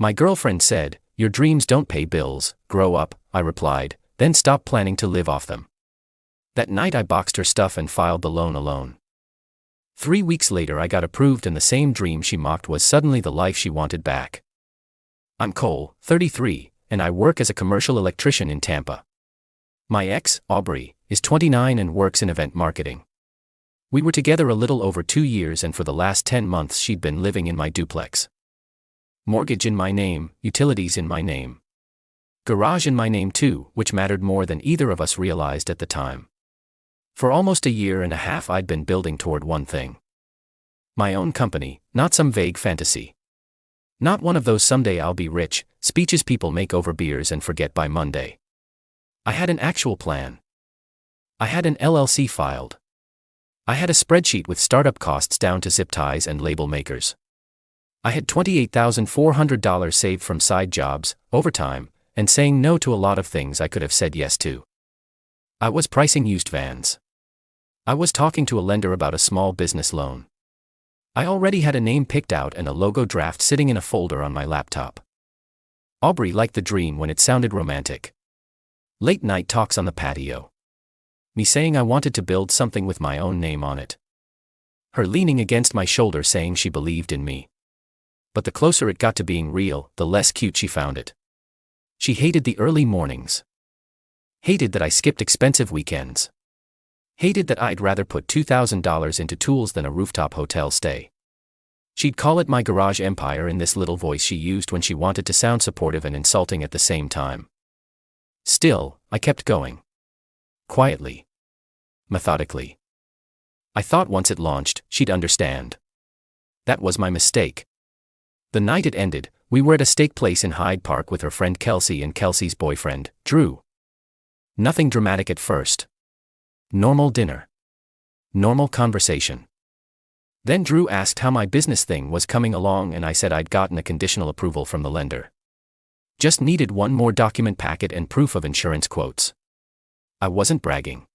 My girlfriend said, "Your dreams don't pay bills, grow up," I replied, "then stop planning to live off them." That night I boxed her stuff and filed the loan alone. 3 weeks later I got approved and the same dream she mocked was suddenly the life she wanted back. I'm Cole, 33, and I work as a commercial electrician in Tampa. My ex, Aubrey, is 29 and works in event marketing. We were together a little over 2 years and for the last 10 months she'd been living in my duplex. Mortgage in my name, utilities in my name. Garage in my name too, which mattered more than either of us realized at the time. For almost a year and a half I'd been building toward one thing. My own company, not some vague fantasy. Not one of those "someday I'll be rich" speeches people make over beers and forget by Monday. I had an actual plan. I had an LLC filed. I had a spreadsheet with startup costs down to zip ties and label makers. I had $28,400 saved from side jobs, overtime, and saying no to a lot of things I could have said yes to. I was pricing used vans. I was talking to a lender about a small business loan. I already had a name picked out and a logo draft sitting in a folder on my laptop. Aubrey liked the dream when it sounded romantic. Late night talks on the patio. Me saying I wanted to build something with my own name on it. Her leaning against my shoulder saying she believed in me. But the closer it got to being real, the less cute she found it. She hated the early mornings. Hated that I skipped expensive weekends. Hated that I'd rather put $2,000 into tools than a rooftop hotel stay. She'd call it my garage empire in this little voice she used when she wanted to sound supportive and insulting at the same time. Still, I kept going. Quietly. Methodically. I thought once it launched, she'd understand. That was my mistake. The night it ended, we were at a steak place in Hyde Park with her friend Kelsey and Kelsey's boyfriend, Drew. Nothing dramatic at first. Normal dinner. Normal conversation. Then Drew asked how my business thing was coming along and I said I'd gotten a conditional approval from the lender. Just needed one more document packet and proof of insurance quotes. I wasn't bragging.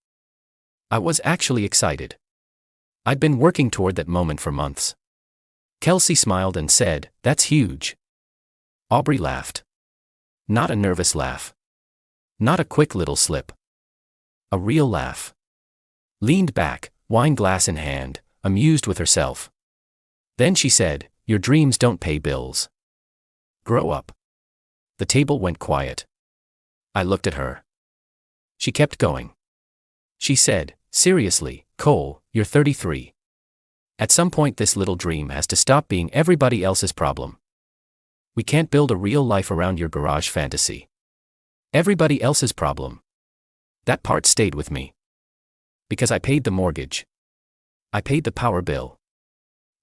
I was actually excited. I'd been working toward that moment for months. Kelsey smiled and said, "That's huge." Aubrey laughed. Not a nervous laugh. Not a quick little slip. A real laugh. Leaned back, wine glass in hand, amused with herself. Then she said, "Your dreams don't pay bills. Grow up." The table went quiet. I looked at her. She kept going. She said, "Seriously, Cole, you're 33. At some point this little dream has to stop being everybody else's problem. We can't build a real life around your garage fantasy. Everybody else's problem." That part stayed with me. Because I paid the mortgage. I paid the power bill.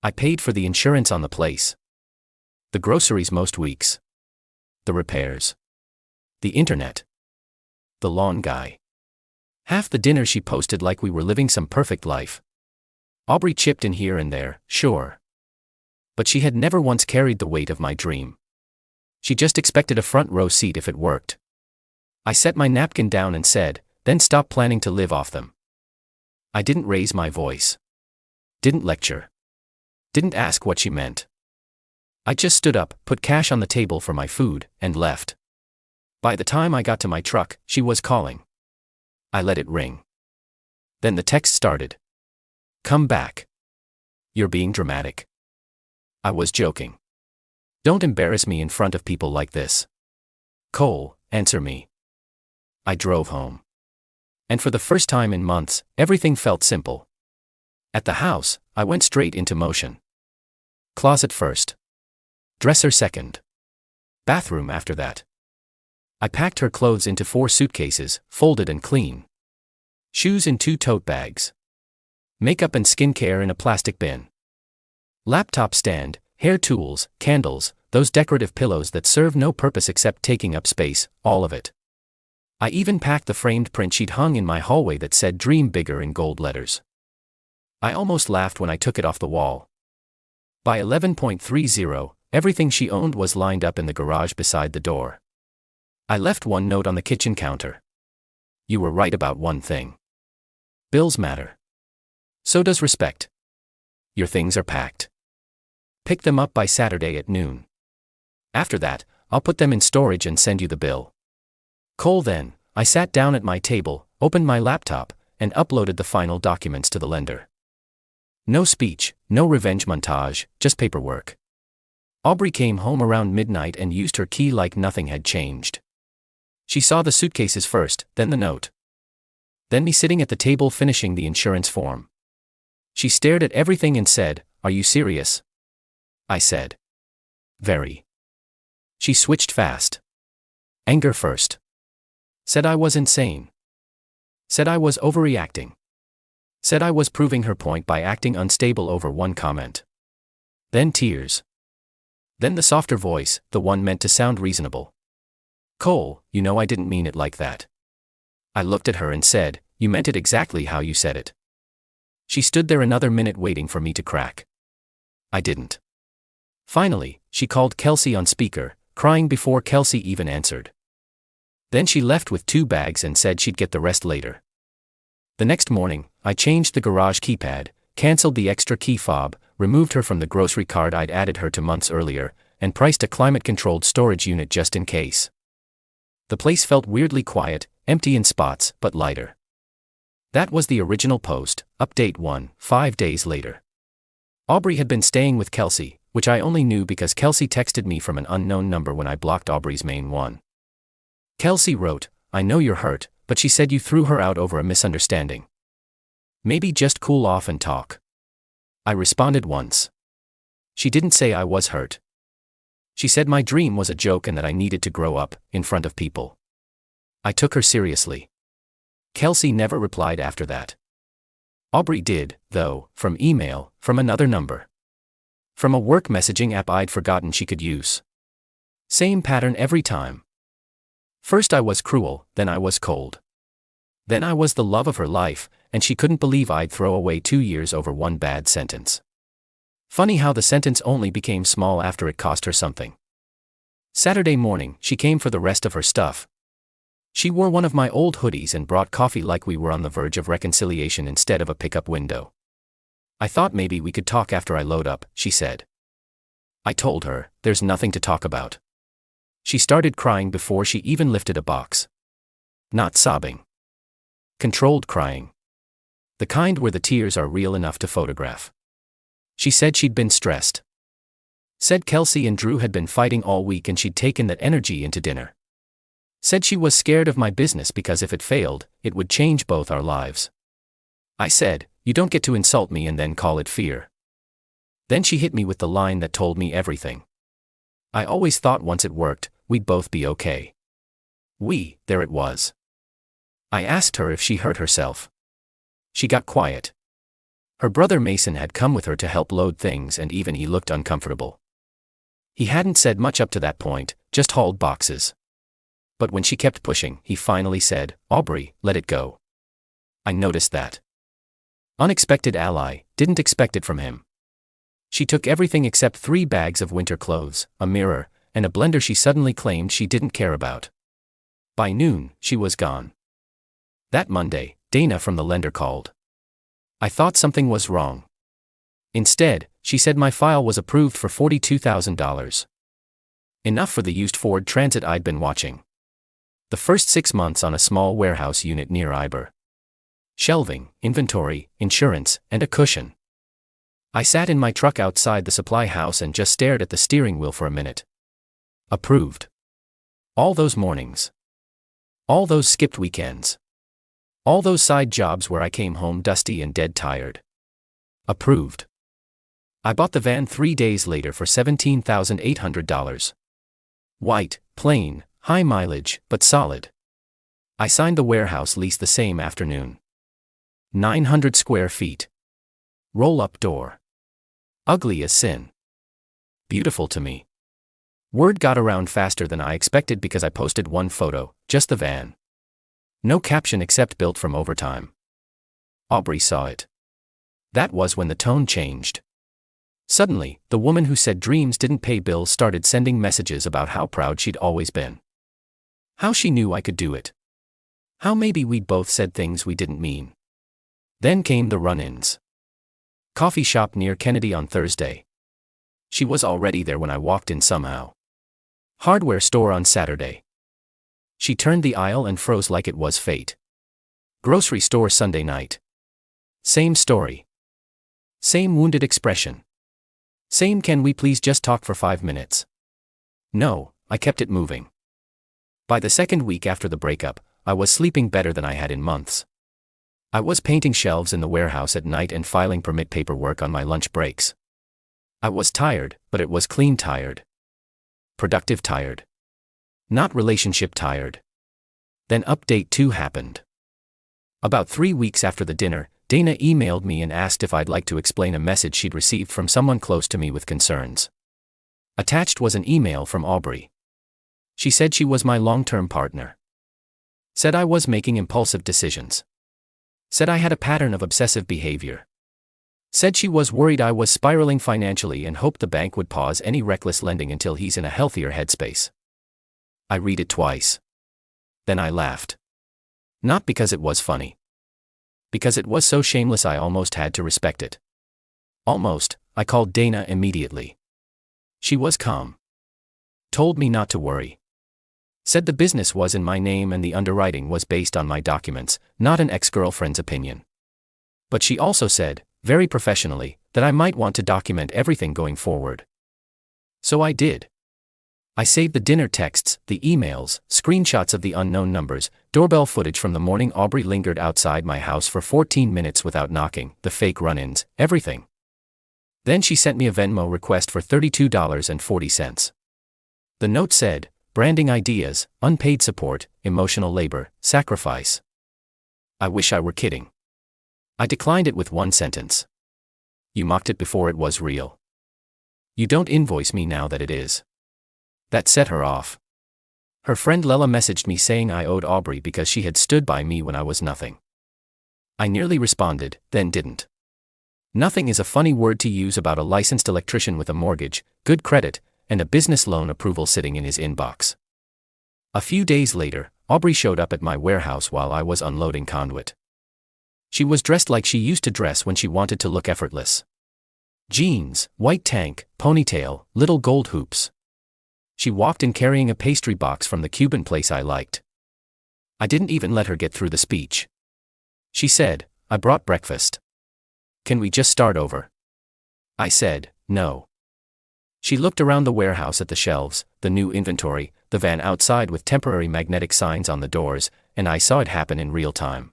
I paid for the insurance on the place. The groceries most weeks. The repairs. The internet. The lawn guy. Half the dinner she posted like we were living some perfect life. Aubrey chipped in here and there, sure. But she had never once carried the weight of my dream. She just expected a front row seat if it worked. I set my napkin down and said, "Then stop planning to live off them." I didn't raise my voice. Didn't lecture. Didn't ask what she meant. I just stood up, put cash on the table for my food, and left. By the time I got to my truck, she was calling. I let it ring. Then the text started. "Come back. You're being dramatic." I was joking. "Don't embarrass me in front of people like this. Cole, answer me." I drove home. And for the first time in months, everything felt simple. At the house, I went straight into motion. Closet first. Dresser second. Bathroom after that. I packed her clothes into 4 suitcases, folded and clean. Shoes in 2 tote bags. Makeup and skincare in a plastic bin. Laptop stand, hair tools, candles, those decorative pillows that serve no purpose except taking up space, all of it. I even packed the framed print she'd hung in my hallway that said "Dream Bigger" in gold letters. I almost laughed when I took it off the wall. By 11:30, everything she owned was lined up in the garage beside the door. I left one note on the kitchen counter. "You were right about one thing. Bills matter. So does respect. Your things are packed. Pick them up by Saturday at noon. After that, I'll put them in storage and send you the bill. Cole then, I sat down at my table, opened my laptop, and uploaded the final documents to the lender. No speech, no revenge montage, just paperwork. Aubrey came home around midnight and used her key like nothing had changed. She saw the suitcases first, then the note. Then me sitting at the table finishing the insurance form. She stared at everything and said, "Are you serious?" I said, "Very." She switched fast. Anger first. Said I was insane. Said I was overreacting. Said I was proving her point by acting unstable over one comment. Then tears. Then the softer voice, the one meant to sound reasonable. "Cole, you know I didn't mean it like that." I looked at her and said, "You meant it exactly how you said it." She stood there another minute waiting for me to crack. I didn't. Finally, she called Kelsey on speaker, crying before Kelsey even answered. Then she left with 2 bags and said she'd get the rest later. The next morning, I changed the garage keypad, canceled the extra key fob, removed her from the grocery cart I'd added her to months earlier, and priced a climate-controlled storage unit just in case. The place felt weirdly quiet, empty in spots, but lighter. That was the original post, update 1, 5 days later. Aubrey had been staying with Kelsey, which I only knew because Kelsey texted me from an unknown number when I blocked Aubrey's main one. Kelsey wrote, "I know you're hurt, but she said you threw her out over a misunderstanding. Maybe just cool off and talk." I responded once. She didn't say I was hurt. She said my dream was a joke and that I needed to grow up, in front of people. I took her seriously. Kelsey never replied after that. Aubrey did, though, from email, from another number. From a work messaging app I'd forgotten she could use. Same pattern every time. First I was cruel, then I was cold. Then I was the love of her life, and she couldn't believe I'd throw away 2 years over one bad sentence. Funny how the sentence only became small after it cost her something. Saturday morning, she came for the rest of her stuff. She wore one of my old hoodies and brought coffee like we were on the verge of reconciliation instead of a pickup window. "I thought maybe we could talk after I load up," she said. I told her, "There's nothing to talk about." She started crying before she even lifted a box. Not sobbing. Controlled crying. The kind where the tears are real enough to photograph. She said she'd been stressed. Said Kelsey and Drew had been fighting all week and she'd taken that energy into dinner. Said she was scared of my business because if it failed, it would change both our lives. I said, "You don't get to insult me and then call it fear." Then she hit me with the line that told me everything. "I always thought once it worked, we'd both be okay." There it was. I asked her if she hurt herself. She got quiet. Her brother Mason had come with her to help load things and even he looked uncomfortable. He hadn't said much up to that point, just hauled boxes. But when she kept pushing, he finally said, "Aubrey, let it go." I noticed that. Unexpected ally, didn't expect it from him. She took everything except 3 bags of winter clothes, a mirror, and a blender she suddenly claimed she didn't care about. By noon, she was gone. That Monday, Dana from the lender called. I thought something was wrong. Instead, she said my file was approved for $42,000. Enough for the used Ford Transit I'd been watching. The first 6 months on a small warehouse unit near Iber. Shelving, inventory, insurance, and a cushion. I sat in my truck outside the supply house and just stared at the steering wheel for a minute. Approved. All those mornings. All those skipped weekends. All those side jobs where I came home dusty and dead tired. Approved. I bought the van 3 days later for $17,800. White, plain, high mileage, but solid. I signed the warehouse lease the same afternoon. 900 square feet. Roll-up door. Ugly as sin. Beautiful to me. Word got around faster than I expected because I posted one photo, just the van. No caption except built from overtime. Aubrey saw it. That was when the tone changed. Suddenly, the woman who said dreams didn't pay bills started sending messages about how proud she'd always been. How she knew I could do it. How maybe we'd both said things we didn't mean. Then came the run-ins. Coffee shop near Kennedy on Thursday. She was already there when I walked in somehow. Hardware store on Saturday. She turned the aisle and froze like it was fate. Grocery store Sunday night. Same story. Same wounded expression. Same "can we please just talk for 5 minutes?" No, I kept it moving. By the second week after the breakup, I was sleeping better than I had in months. I was painting shelves in the warehouse at night and filing permit paperwork on my lunch breaks. I was tired, but it was clean tired. Productive tired. Not relationship tired. Then update 2 happened. About 3 weeks after the dinner, Dana emailed me and asked if I'd like to explain a message she'd received from someone close to me with concerns. Attached was an email from Aubrey. She said she was my long-term partner. Said I was making impulsive decisions. Said I had a pattern of obsessive behavior. Said she was worried I was spiraling financially and hoped the bank would pause any reckless lending until he's in a healthier headspace. I read it twice. Then I laughed. Not because it was funny. Because it was so shameless I almost had to respect it. Almost. I called Dana immediately. She was calm. Told me not to worry. Said the business was in my name and the underwriting was based on my documents, not an ex-girlfriend's opinion. But she also said, very professionally, that I might want to document everything going forward. So I did. I saved the dinner texts, the emails, screenshots of the unknown numbers, doorbell footage from the morning Aubrey lingered outside my house for 14 minutes without knocking, the fake run-ins, everything. Then she sent me a Venmo request for $32.40. The note said, branding ideas, unpaid support, emotional labor, sacrifice. I wish I were kidding. I declined it with one sentence. You mocked it before it was real. You don't invoice me now that it is. That set her off. Her friend Lela messaged me saying I owed Aubrey because she had stood by me when I was nothing. I nearly responded, then didn't. Nothing is a funny word to use about a licensed electrician with a mortgage, good credit, and a business loan approval sitting in his inbox. A few days later, Aubrey showed up at my warehouse while I was unloading conduit. She was dressed like she used to dress when she wanted to look effortless. Jeans, white tank, ponytail, little gold hoops. She walked in carrying a pastry box from the Cuban place I liked. I didn't even let her get through the speech. She said, I brought breakfast. Can we just start over? I said, no. She looked around the warehouse at the shelves, the new inventory, the van outside with temporary magnetic signs on the doors, and I saw it happen in real time.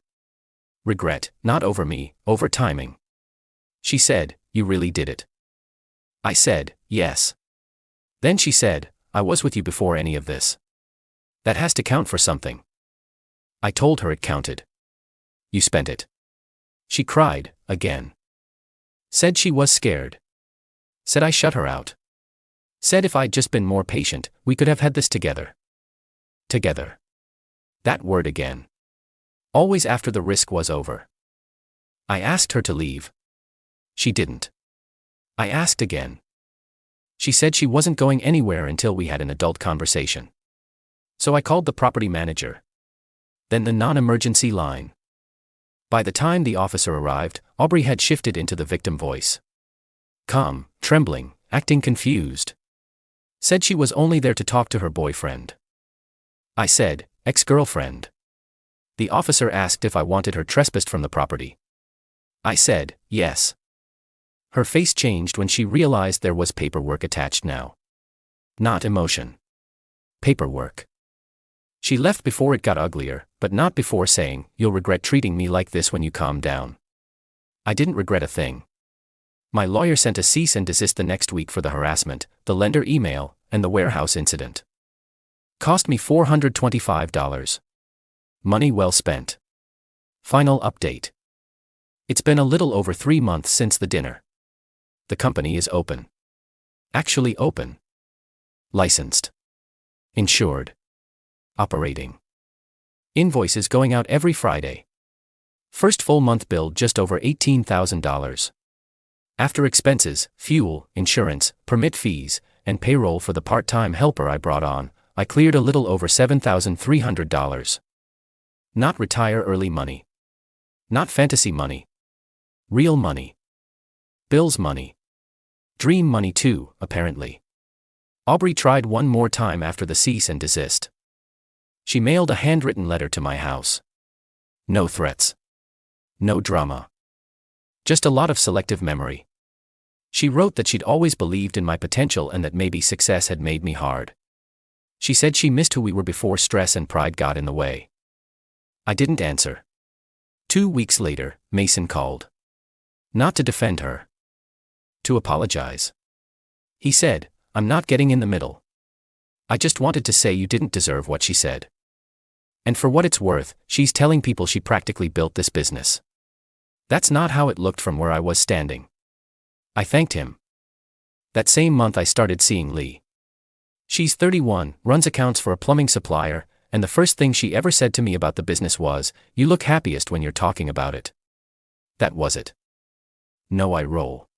Regret, not over me, over timing. She said, you really did it. I said, yes. Then she said, I was with you before any of this. That has to count for something. I told her it counted. You spent it. She cried, again. Said she was scared. Said I shut her out. Said if I'd just been more patient, we could have had this together. Together. That word again. Always after the risk was over. I asked her to leave. She didn't. I asked again. She said she wasn't going anywhere until we had an adult conversation. So I called the property manager. Then the non-emergency line. By the time the officer arrived, Aubrey had shifted into the victim voice. Calm, trembling, acting confused. Said she was only there to talk to her boyfriend. I said, ex-girlfriend. The officer asked if I wanted her trespassed from the property. I said, yes. Her face changed when she realized there was paperwork attached now. Not emotion. Paperwork. She left before it got uglier, but not before saying, you'll regret treating me like this when you calm down. I didn't regret a thing. My lawyer sent a cease and desist the next week for the harassment, the lender email, and the warehouse incident. Cost me $425. Money well spent. Final update. It's been a little over 3 months since the dinner. The company is open. Actually open. Licensed. Insured. Operating. Invoices going out every Friday. First full month billed just over $18,000. After expenses, fuel, insurance, permit fees, and payroll for the part-time helper I brought on, I cleared a little over $7,300. Not retire early money. Not fantasy money. Real money. Bill's money. Dream money too, apparently. Aubrey tried one more time after the cease and desist. She mailed a handwritten letter to my house. No threats. No drama. Just a lot of selective memory. She wrote that she'd always believed in my potential and that maybe success had made me hard. She said she missed who we were before stress and pride got in the way. I didn't answer. 2 weeks later, Mason called. Not to defend her. To apologize. He said, "I'm not getting in the middle. I just wanted to say you didn't deserve what she said. And for what it's worth, she's telling people she practically built this business. That's not how it looked from where I was standing." I thanked him. That same month I started seeing Lee. She's 31, runs accounts for a plumbing supplier, and the first thing she ever said to me about the business was, "You look happiest when you're talking about it." That was it. No eye roll.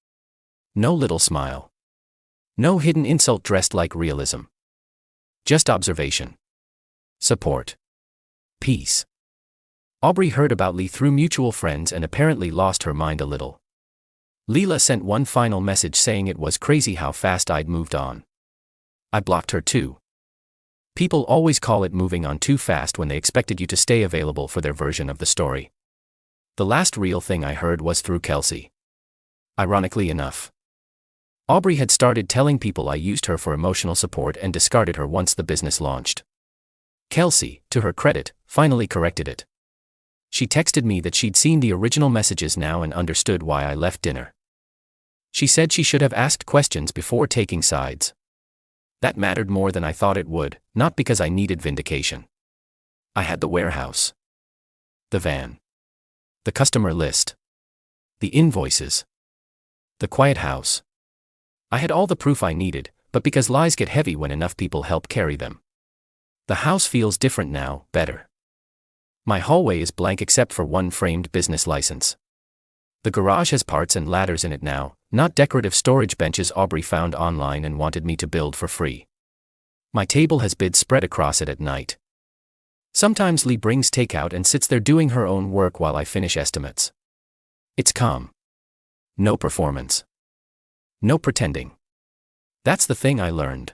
No little smile. No hidden insult dressed like realism. Just observation. Support. Peace. Aubrey heard about Lee through mutual friends and apparently lost her mind a little. Leela sent one final message saying it was crazy how fast I'd moved on. I blocked her too. People always call it moving on too fast when they expected you to stay available for their version of the story. The last real thing I heard was through Kelsey. Ironically enough, Aubrey had started telling people I used her for emotional support and discarded her once the business launched. Kelsey, to her credit, finally corrected it. She texted me that she'd seen the original messages now and understood why I left dinner. She said she should have asked questions before taking sides. That mattered more than I thought it would, not because I needed vindication. I had the warehouse, the van, the customer list, the invoices, the quiet house. I had all the proof I needed, but because lies get heavy when enough people help carry them. The house feels different now, better. My hallway is blank except for one framed business license. The garage has parts and ladders in it now, not decorative storage benches Aubrey found online and wanted me to build for free. My table has bids spread across it at night. Sometimes Lee brings takeout and sits there doing her own work while I finish estimates. It's calm. No performance. No pretending. That's the thing I learned.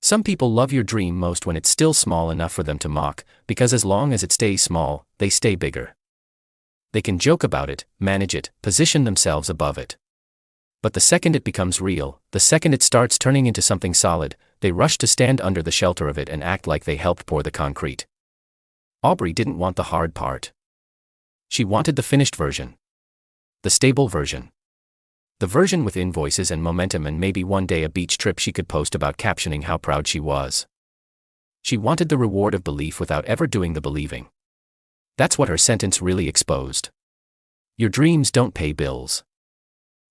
Some people love your dream most when it's still small enough for them to mock, because as long as it stays small, they stay bigger. They can joke about it, manage it, position themselves above it. But the second it becomes real, the second it starts turning into something solid, they rush to stand under the shelter of it and act like they helped pour the concrete. Aubrey didn't want the hard part. She wanted the finished version. The stable version. The version with invoices and momentum and maybe one day a beach trip she could post about captioning how proud she was. She wanted the reward of belief without ever doing the believing. That's what her sentence really exposed. Your dreams don't pay bills.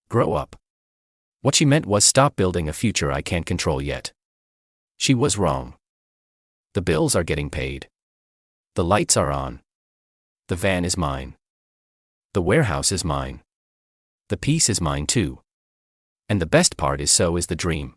Grow up. What she meant was stop building a future I can't control yet. She was wrong. The bills are getting paid. The lights are on. The van is mine. The warehouse is mine. The peace is mine too. And the best part is so is the dream.